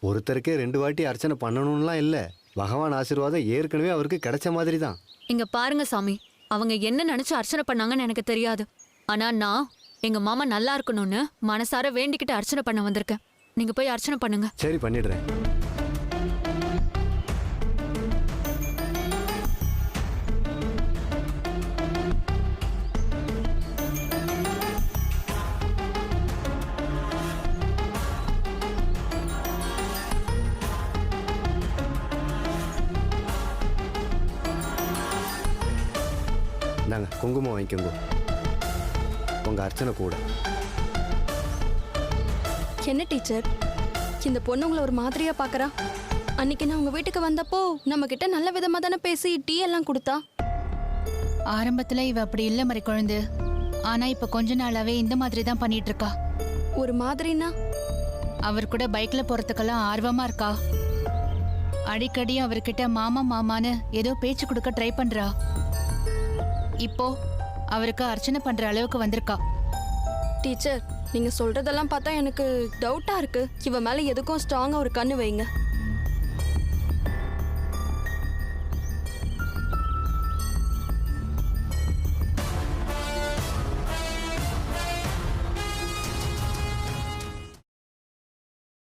ஒருத்தருக்கே 2 வாட்டி அர்ச்சனை பண்ணணும்லாம் இல்லை. பகவான் ஆசீர்வாதம் ஏற்கனவே அவருக்கு கிடைச்ச மாதிரி தான். இங்க பாருங்க சாமி, அவங்க என்ன நினைச்சு அர்ச்சனை பண்ணாங்கன்னு எனக்கு தெரியாது. ஆனா நான் எங்க மாமா நல்லா இருக்கணும்னு மனசார வேண்டிக்கிட்டு அர்ச்சனை பண்ண வந்திருக்கேன். நீங்க போய் அர்ச்சனை பண்ணுங்க. சரி, பண்ணிடுறேன். நாங்க குங்குமம் வாங்கிக்கோங்க. உங்க அர்ச்சனை கூட. என்ன டீச்சர், இந்த பொண்ணு உங்களை ஒரு மாதிரியா பாக்குறா? அன்னைக்கு நான் உங்க வீட்டுக்கு வந்தப்போ நம்ம கிட்ட நல்ல விதமா தானே பேசி டீ எல்லாம் கொடுத்தா. ஆரம்பத்துல இவ அப்படி இல்ல மறை குழந்து. ஆனா இப்ப கொஞ்ச நாளாவே இந்த மாதிரி தான் பண்ணிட்டு இருக்கா. ஒரு மாதிரினா? அவர் கூட பைக்ல போறதுக்கெல்லாம் ஆர்வமா இருக்கா. அடிக்கடி அவர்கிட்ட மாமா மாமான்னு ஏதோ பேச்சு கொடுக்க ட்ரை பண்றா. இப்போ அவருக்கு அர்ச்சனை பண்ற அளவுக்கு வந்திருக்கா. டீச்சர், நீங்க சொல்றதெல்லாம் பார்த்தா எனக்கு டவுட்டா இருக்கு. இவ மேல எதுக்கும் ஸ்ட்ராங்கா ஒரு கண்ணு வைங்க.